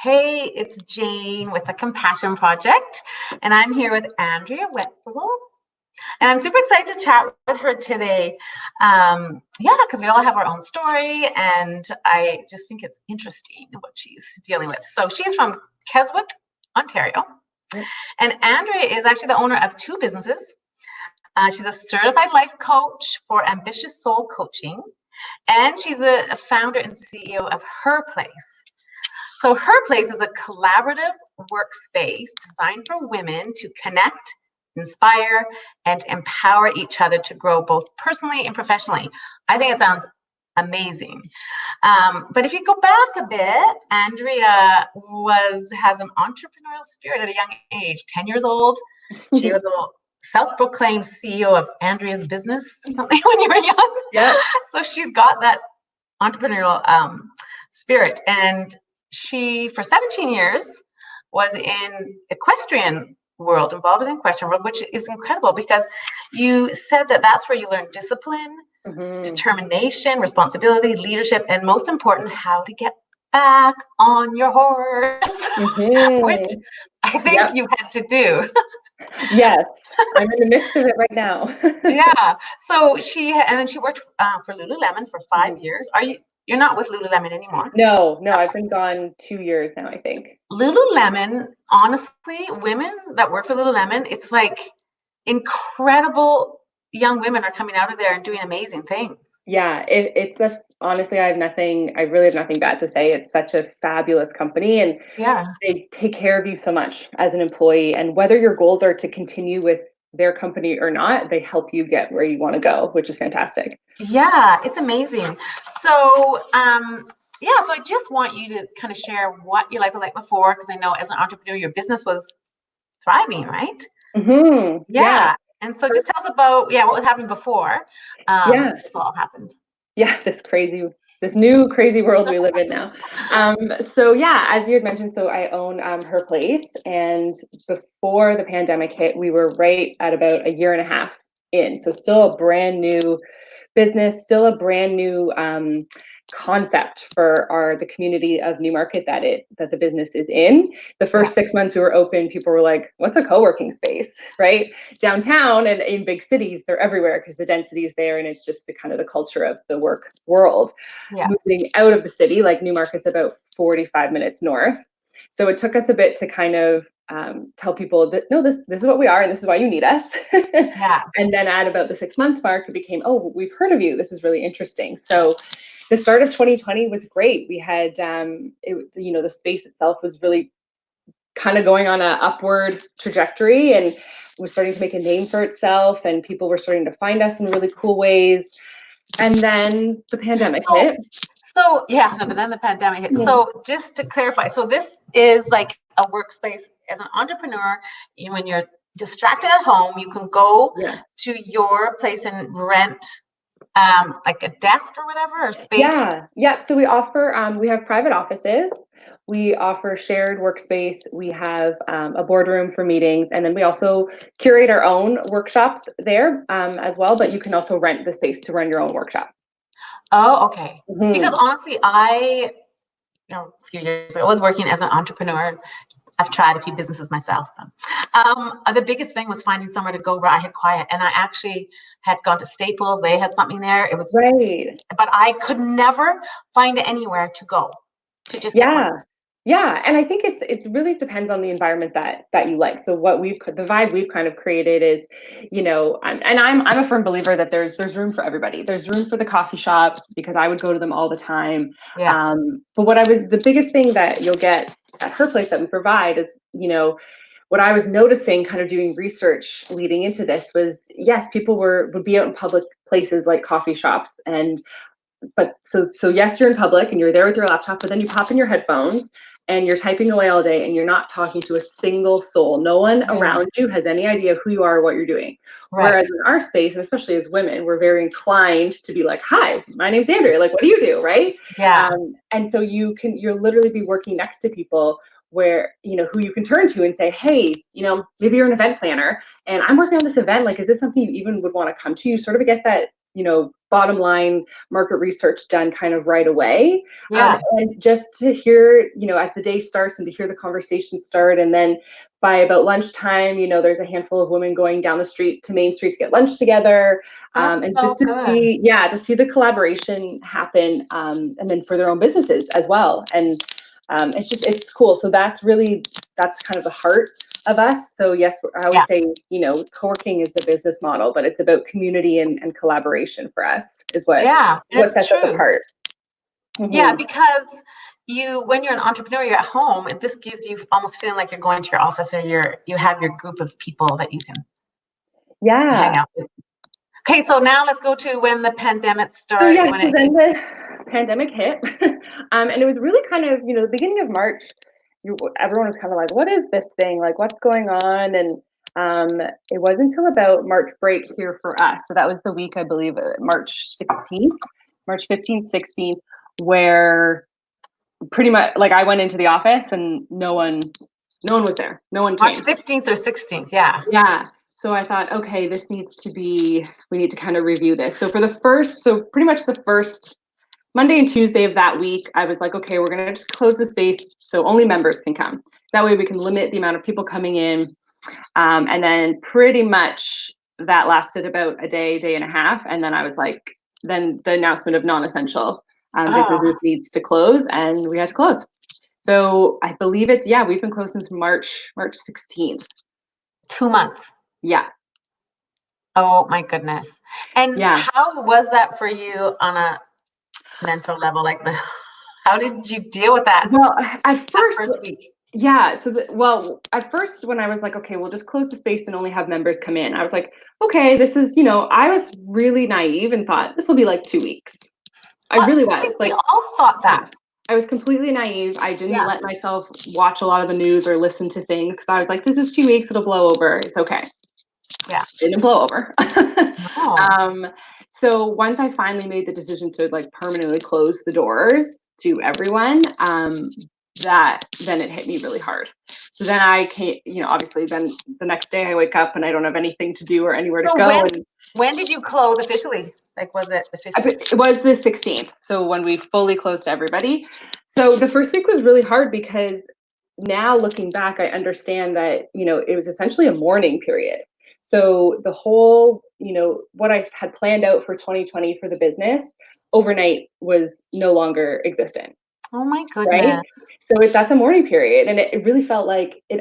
Hey, it's Jane with the Compassion Project, and I'm here with Andrea Wetzel, and I'm super excited to chat with her today. Yeah, because we all have our own story, and I just think it's interesting what she's dealing with. So she's from Keswick, Ontario, and Andrea is actually the owner of two businesses. She's a certified life coach for Ambitious Soul Coaching, and she's the founder and CEO of Her Place. So Her Place is a collaborative workspace designed for women to connect, inspire, and empower each other to grow both personally and professionally. I think it sounds amazing. But if you go back a bit, Andrea has an entrepreneurial spirit at a young age. 10 years old, she was a self-proclaimed CEO of Andrea's business, something when you were young. Yeah. So she's got that entrepreneurial spirit, and she, for 17 years, was in equestrian world, involved in the equestrian world, which is incredible because you said that that's where you learn discipline, determination, responsibility, leadership, and most important, how to get back on your horse, which I think you had to do. Yes, I'm in the midst of it right now. Yeah. So and then she worked for Lululemon for 5 years. You're not with Lululemon anymore? No, I've been gone 2 years now, I think. Lululemon, honestly, women that work for Lululemon, it's like incredible young women are coming out of there and doing amazing things. Yeah, honestly, I really have nothing bad to say. It's such a fabulous company, and they take care of you so much as an employee. And whether your goals are to continue with their company or not, they help you get where you want to go, which is fantastic. Yeah, it's amazing. So, so I just want you to kind of share what your life was like before, because I know as an entrepreneur, your business was thriving, right? Yeah. And so just tell us about, what was happening before this all happened. Yeah, this new crazy world we live in now. So yeah, as you had mentioned, so I own Her Place, and before the pandemic hit, we were right at about a year and a half in. So still a brand new business, still a brand new concept for the community of Newmarket that the business is in. The first 6 months we were open, people were like, what's a co-working space, right? Downtown and in big cities, they're everywhere because the density is there, and it's just the kind of the culture of the work world. Moving out of the city, like Newmarket's about 45 minutes north. So it took us a bit to kind of tell people that, no, this is what we are, and this is why you need us. And then at about the 6-month mark, it became, oh, we've heard of you. This is really interesting. So the start of 2020 was great. We had, the space itself was really kind of going on an upward trajectory, and was starting to make a name for itself, and people were starting to find us in really cool ways. And then the pandemic hit. So but then the pandemic hit. So just to clarify, so this is like a workspace as an entrepreneur. When you're distracted at home, you can go to your place and rent like a desk or whatever, or space. Yeah. So we offer, we have private offices, we offer shared workspace, we have a boardroom for meetings, and then we also curate our own workshops there as well. But you can also rent the space to run your own workshop. Oh, okay. Because honestly, a few years ago, I was working as an entrepreneur. I've tried a few businesses myself. The biggest thing was finding somewhere to go where I had quiet. And I actually had gone to Staples. They had something there. It was right. But I could never find anywhere to go to just Yeah, and I think it's really depends on the environment that you like. So the vibe we've kind of created is, I'm a firm believer that there's room for everybody. There's room for the coffee shops because I would go to them all the time. But the biggest thing that you'll get at Her Place that we provide is, what I was noticing kind of doing research leading into this was, yes, people would be out in public places like coffee shops, but yes, you're in public and you're there with your laptop, but then you pop in your headphones and you're typing away all day and you're not talking to a single soul. No one around you has any idea who you are or what you're doing. Whereas in our space, and especially as women, we're very inclined to be like, hi, my name's Andrea. Like, what do you do? Right. And so you'll literally be working next to people where, who you can turn to and say, hey, maybe you're an event planner and I'm working on this event. Like, is this something you even would want to come to? You sort of get that bottom line market research done kind of right away. Yeah. And just to hear, as the day starts and to hear the conversation start. And then by about lunchtime, there's a handful of women going down the street to Main Street to get lunch together. That's And so just to good. see the collaboration happen, and then for their own businesses as well. And it's cool. So that's kind of the heart of us. So yes, I always say, co-working is the business model, but it's about community and collaboration for us is what sets us apart. Yeah, because when you're an entrepreneur, you're at home, and this gives you almost feeling like you're going to your office, or you have your group of people that you can hang out with. Okay, so now let's go to when the pandemic started. So then the pandemic hit, and it was really kind of, the beginning of March, everyone was kind of like, what is this thing? Like, what's going on? And it wasn't until about March break here for us. So that was the week, I believe, March 15th, 16th, where pretty much like I went into the office and no one was there. No one came. March 15th or 16th, yeah. Yeah. So I thought, okay, we need to kind of review this. So pretty much the first Monday and Tuesday of that week, I was like, okay, we're going to just close the space so only members can come. That way we can limit the amount of people coming in. And then pretty much that lasted about a day and a half. And then I was like, then the announcement of non-essential businesses needs to close, and we had to close. So I believe we've been closed since March 16th. 2 months. Yeah. Oh my goodness. And how was that for you on a mental level? Like, how did you deal with that? Well, at first week. Yeah. At first when I was like, okay, we'll just close the space and only have members come in, I was like, okay, this is, I was really naive and thought this will be like 2 weeks. I really was. Like, we all thought that. I was completely naive. I didn't let myself watch a lot of the news or listen to things because I was like, this is 2 weeks, it'll blow over. It's okay. Yeah. It didn't blow over. No. So once I finally made the decision to like permanently close the doors to everyone, then it hit me really hard. So then I came, obviously then the next day I wake up and I don't have anything to do or anywhere to go. When did you close officially? Like, was it the 15th? It was the 16th. So when we fully closed to everybody. So the first week was really hard because now looking back, I understand that, it was essentially a mourning period. So the whole, what I had planned out for 2020 for the business overnight was no longer existent. Oh my goodness. Right? So that's a mourning period. And it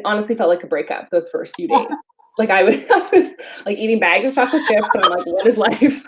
honestly felt like a breakup those first few days. Like I was like eating bags of chocolate chips and I'm like, what is life?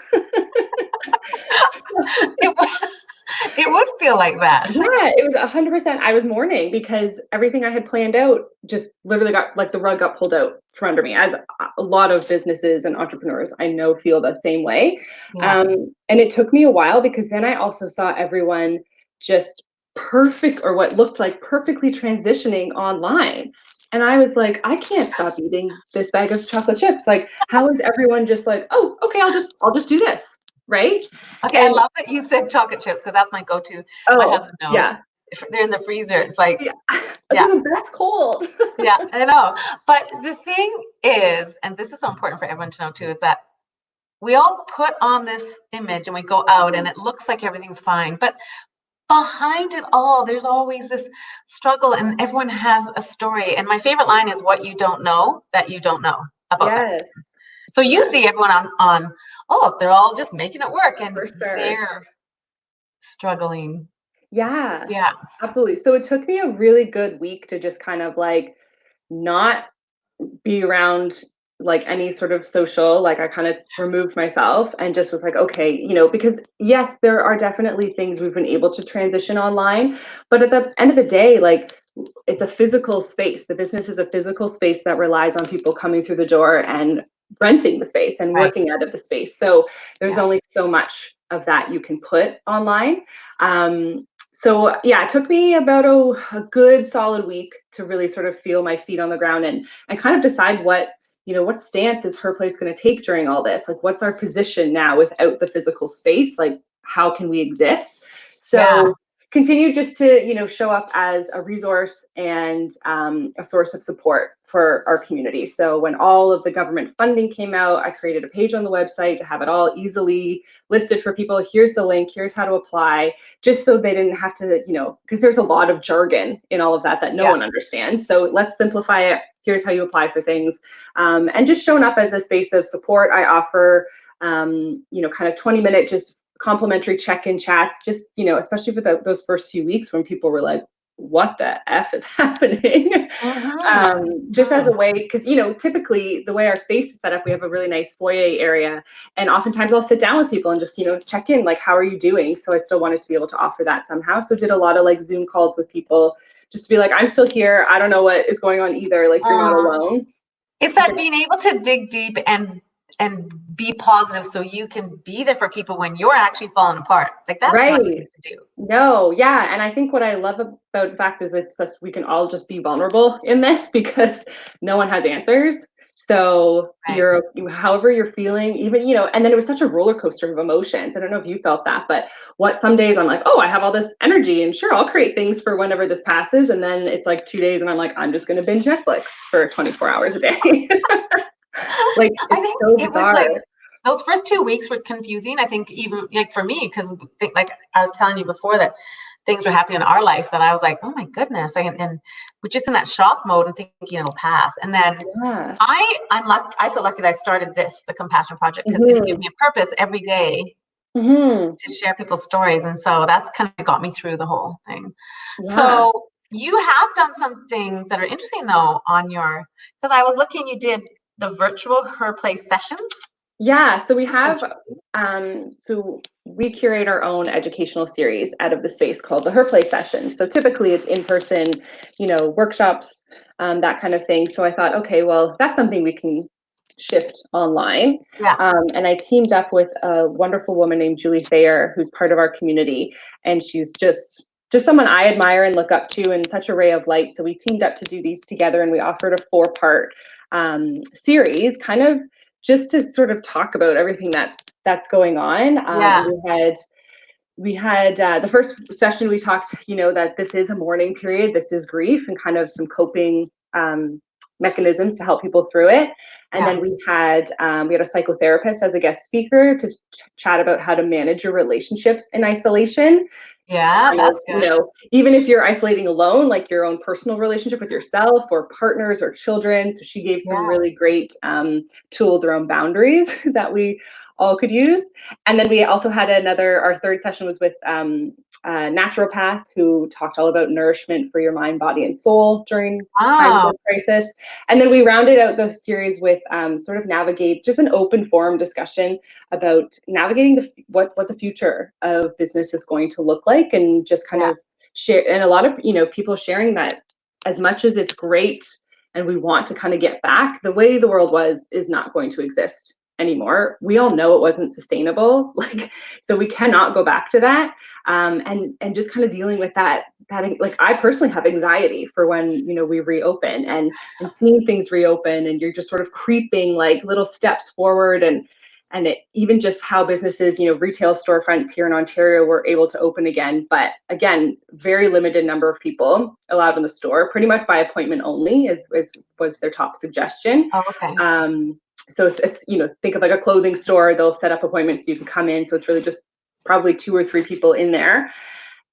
It would feel like that. Yeah, it was 100%. I was mourning because everything I had planned out just literally got like the rug got pulled out from under me, as a lot of businesses and entrepreneurs I know feel the same way. Yeah. And it took me a while because then I also saw everyone just what looked like perfectly transitioning online. And I was like, I can't stop eating this bag of chocolate chips. Like, how is everyone just like, oh, okay, I'll just do this. Right? Okay, I love that you said chocolate chips because that's my go-to. My husband knows. Yeah. If they're in the freezer, it's like, they're the best cold. Yeah, I know. But the thing is, and this is so important for everyone to know too, is that we all put on this image and we go out and it looks like everything's fine. But behind it all, there's always this struggle, and everyone has a story. And my favorite line is, what you don't know that you don't know about that. So you see everyone on, they're all just making it work, and they're struggling. Yeah. Yeah. Absolutely. So it took me a really good week to just kind of like not be around like any sort of social, like I kind of removed myself and just was like, okay, because yes, there are definitely things we've been able to transition online, but at the end of the day, like it's a physical space. The business is a physical space that relies on people coming through the door and renting the space and working out of the space. So there's only so much of that you can put online. So yeah, it took me about a good solid week to really sort of feel my feet on the ground and kind of decide what stance is Her Place going to take during all this? Like, what's our position now without the physical space? Like, how can we exist? So continue just to, show up as a resource and a source of support for our community. So when all of the government funding came out, I created a page on the website to have it all easily listed for people. Here's the link, here's how to apply, just so they didn't have to, because there's a lot of jargon in all of that no one understands. So let's simplify it. Here's how you apply for things. And just showing up as a space of support. I offer, kind of 20-minute just complimentary check-in chats, just, especially for those first few weeks when people were like, what the F is happening? Just as a way, because, typically the way our space is set up, we have a really nice foyer area. And oftentimes I'll sit down with people and just, check in, like, how are you doing? So I still wanted to be able to offer that somehow. So did a lot of like Zoom calls with people just to be like, I'm still here. I don't know what is going on either. Like, you're not alone. It's that being able to dig deep and be positive so you can be there for people when you're actually falling apart. Like, that's not easy to do. No, yeah. And I think what I love about the fact is it's just, we can all just be vulnerable in this because no one has answers. So however you're feeling, even, and then it was such a roller coaster of emotions. I don't know if you felt that, but some days I'm like, oh, I have all this energy and sure, I'll create things for whenever this passes. And then it's like 2 days and I'm like, I'm just going to binge Netflix for 24 hours a day. Like, it's I think so bizarre. It was like those first 2 weeks were confusing. I think even like for me, because like I was telling you before that things were happening in our life that I was like, oh my goodness. And we're just in that shock mode and thinking it'll pass. And then I feel lucky that I started the Compassion Project, because it's given me a purpose every day to share people's stories. And so that's kind of got me through the whole thing. Yeah. So you have done some things that are interesting though because I was looking, you did the virtual Her Place sessions. Yeah, so we have, so we curate our own educational series out of the space called the Her Place sessions. So typically it's in-person, workshops, that kind of thing. So I thought, okay, well, that's something we can shift online. Yeah. And I teamed up with a wonderful woman named Julie Thayer, who's part of our community. And she's just someone I admire and look up to, and such a ray of light. So we teamed up to do these together, and we offered a 4-part series, kind of just to sort of talk about everything that's going on. We had the first session, we talked, that this is a mourning period, this is grief, and kind of some coping mechanisms to help people through it. And then we had a psychotherapist as a guest speaker to chat about how to manage your relationships in isolation. Yeah, that's good. Even if you're isolating alone, like your own personal relationship with yourself or partners or children. So she gave some really great tools around boundaries that we all could use. And then we also had our third session was with a naturopath who talked all about nourishment for your mind, body, and soul during times of crisis. And then we rounded out the series with sort of navigate, just an open forum discussion about navigating what the future of business is going to look like, and just kind of share, and a lot of people sharing that as much as it's great and we want to kind of get back, the way the world is not going to exist anymore. We all know it wasn't sustainable, so we cannot go back to that. And just kind of dealing with that, like, I personally have anxiety for when, we reopen and seeing things reopen, and you're just sort of creeping like little steps forward, and even just how businesses, retail storefronts here in Ontario were able to open again. But again, very limited number of people allowed in the store, pretty much by appointment only was their top suggestion. Oh, okay. So it's, think of like a clothing store, they'll set up appointments so you can come in. So it's really just probably 2 or 3 people in there.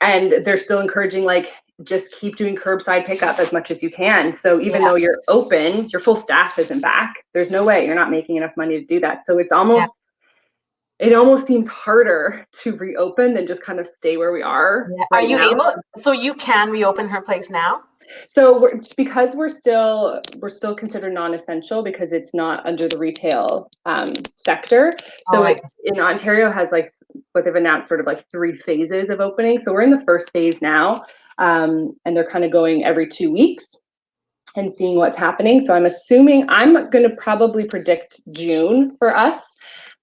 And they're still encouraging, like, just keep doing curbside pickup as much as you can. So even though you're open, your full staff isn't back. There's no way, you're not making enough money to do that. So it's almost, it almost seems harder to reopen than just kind of stay where we are. Yeah. Are you able, so you can reopen Her Place now? So because we're still considered non-essential because it's not under the retail sector. So in Ontario has like what they've announced, sort of like 3 phases of opening. So we're in the first phase now, and they're kind of going every 2 weeks and seeing what's happening. So I'm going to probably predict June for us.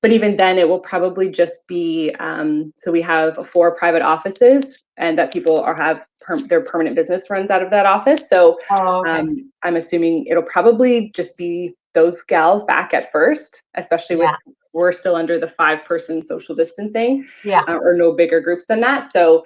But even then, it will probably just be, so we have 4 private offices, and that people have their permanent business runs out of that office. So I'm assuming it'll probably just be those gals back at first, especially with, we're still under the 5-person social distancing, or no bigger groups than that. So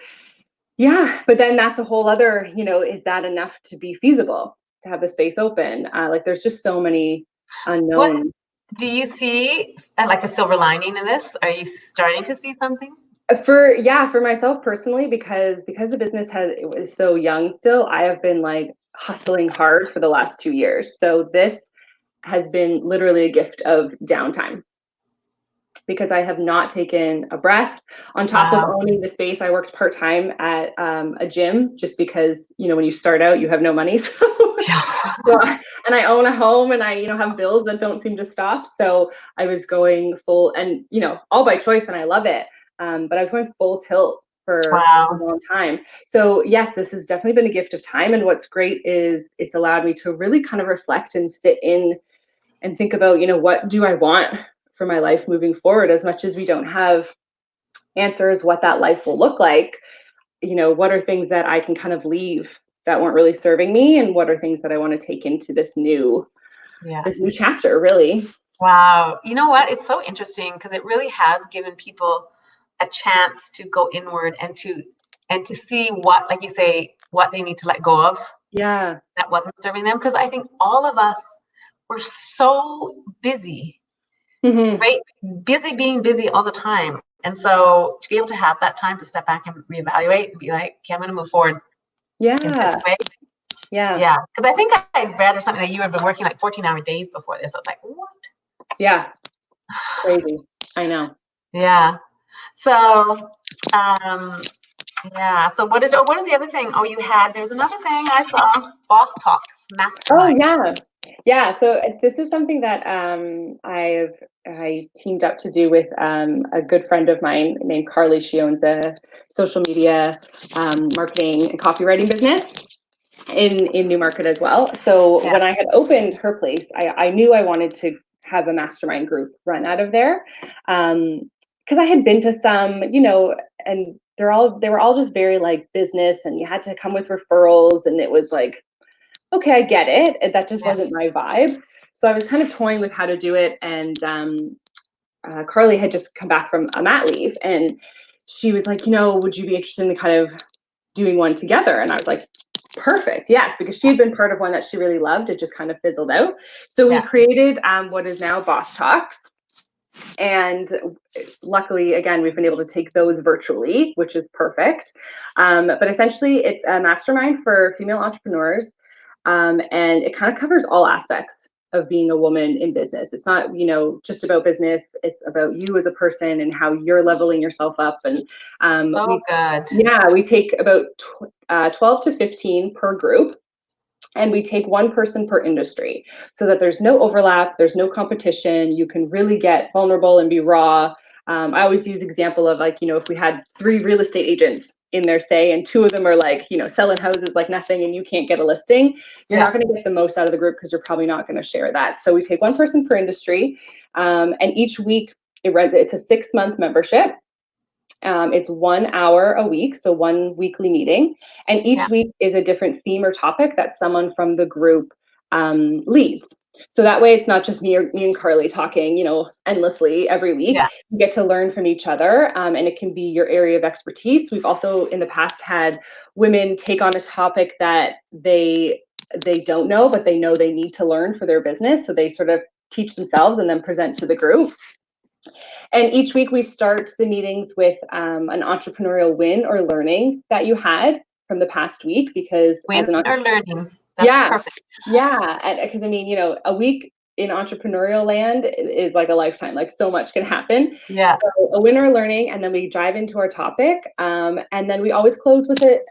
but then that's a whole other, is that enough to be feasible? to have the space open. Like there's just so many What unknowns. do you see like a silver lining in this? Are you starting to see something? For myself personally, because the business it was so young still, I have been like hustling hard for the last 2 years. So this has been literally a gift of downtime because I have not taken a breath. On top of Wow. owning the space, I worked part-time at a gym just because, when you start out, you have no money. Yeah. And I own a home and I, have bills that don't seem to stop. So I was going full and, all by choice and I love it. But I was going full tilt for a Wow. long time. So yes, this has definitely been a gift of time. And what's great is it's allowed me to really kind of reflect and sit in and think about, what do I want for my life moving forward? As much as we don't have answers what that life will look like, what are things that I can kind of leave that weren't really serving me, and what are things that I want to take into this new chapter, really. Wow. You know what? It's so interesting because it really has given people a chance to go inward and to see what, like you say, what they need to let go of Yeah. that wasn't serving them. Because I think all of us were so busy, right? Busy being busy all the time. And so to be able to have that time to step back and reevaluate and be like, okay, I'm going to move forward in this way. Yeah. Because I think I read or something that you had been working like 14-hour days before this. I was like, what? Yeah. Crazy. I know. Yeah. So, yeah. So what is the other thing? Oh, there's another thing I saw, Boss Talks, Mastermind. Oh, yeah. So this is something that I teamed up to do with a good friend of mine named Carly. She owns a social media marketing and copywriting business in Newmarket as well. So Yeah. when I had opened her place, I knew I wanted to have a mastermind group run out of there, because I had been to some, and they were all just very like business, and you had to come with referrals, and it was like, okay, I get it. That just Yeah. wasn't my vibe. So I was kind of toying with how to do it, and Carly had just come back from a mat leave, and she was like, would you be interested in kind of doing one together? And I was like, perfect, yes, because she had been part of one that she really loved. It just kind of fizzled out. So we created what is now Boss Talks. And luckily, again, we've been able to take those virtually, which is perfect. But essentially, it's a mastermind for female entrepreneurs. And it kind of covers all aspects of being a woman in business. It's not, just about business. It's about you as a person and how you're leveling yourself up. And we take about 12 to 15 per group. And we take one person per industry so that there's no overlap, there's no competition. You can really get vulnerable and be raw. I always use example of like, if we had 3 real estate agents in there, say, and 2 of them are like, selling houses like nothing and you can't get a listing, you're not going to get the most out of the group because you're probably not going to share that. So we take one person per industry, and each week it's a 6-month membership. It's 1 hour a week, so 1 weekly meeting, and each week is a different theme or topic that someone from the group leads. So that way, it's not just me and Carly talking, endlessly every week. Yeah. You get to learn from each other, and it can be your area of expertise. We've also in the past had women take on a topic that they don't know, but they know they need to learn for their business. So they sort of teach themselves and then present to the group. And each week we start the meetings with an entrepreneurial win or learning that you had from the past week, because Win or learning. That's perfect. Because a week in entrepreneurial land is like a lifetime. Like so much can happen. Yeah. So a win or learning, and then we dive into our topic, and then we always close with it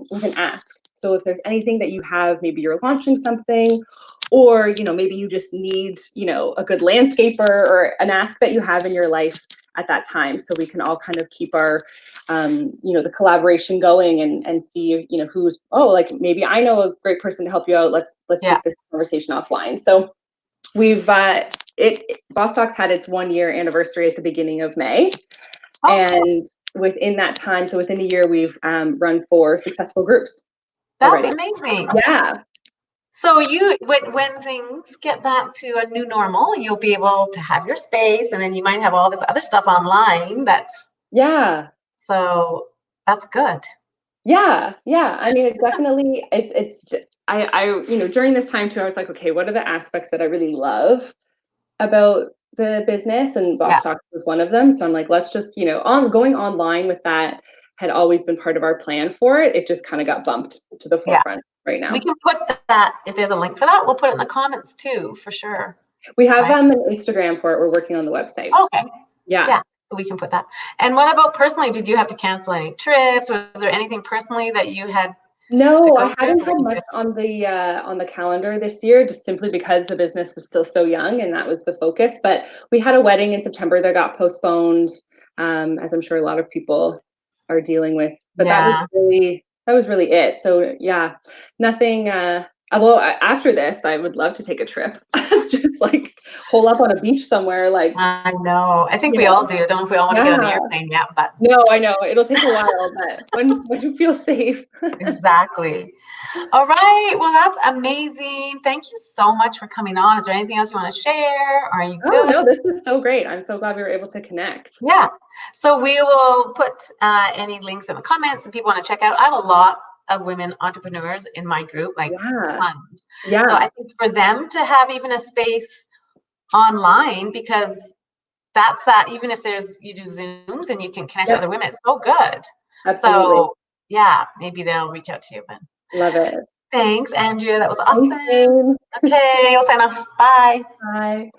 with an ask. So if there's anything that you have, maybe you're launching something, or maybe you just need a good landscaper, or an ask that you have in your life at that time, so we can all kind of keep our the collaboration going, and see who's like, maybe I know a great person to help you out. Let's keep this conversation offline. So we've Boss Talks had its 1-year anniversary at the beginning of May. And within that time, so within a year, we've run 4 successful groups. That's already. amazing. Yeah. So when things get back to a new normal, you'll be able to have your space, and then you might have all this other stuff online. So that's good. Yeah, yeah. I mean, it definitely, I, during this time too, I was like, okay, what are the aspects that I really love about the business? And Yeah, Boss Talks was one of them. So I'm like, let's just, going online with that had always been part of our plan for it. It just kind of got bumped to the yeah. forefront right We now. can put that, if there's a link for that, we'll put it in the comments too, for sure. We have Right? an Instagram for it. We're working on the website. Okay. Yeah. Yeah, so we can put that. And what about personally? Did you have to cancel any trips? Was there anything personally that you had to No, go I through? hadn't had much on the calendar this year, just simply because the business is still so young, and that was the focus. But we had a wedding in September that got postponed, as I'm sure a lot of people are dealing with. But Yeah. that was really it. So yeah, nothing. Although after this, I would love to take a trip, just like hole up on a beach somewhere, like I know. I think you we all know, do. Don't we all want to get on the yeah. airplane yet? But No, I know it'll take a while, but when you feel safe. exactly. All right. Well, that's amazing. Thank you so much for coming on. Is there anything else you want to share? Are you Oh, good? no, this was so great. I'm so glad we were able to connect. Yeah. So we will put any links in the comments and people want to check out. I have a lot of women entrepreneurs in my group, like Yeah. tons. So Yeah, I think for them to have even a space online, because that's that, even if you do Zooms and you can connect with yep, other women, it's so good. absolutely. So yeah, maybe they'll reach out to you then. Love it. Thanks, Andrea. That was Thanks, awesome. Jane. Okay, we'll sign off. Bye. Bye.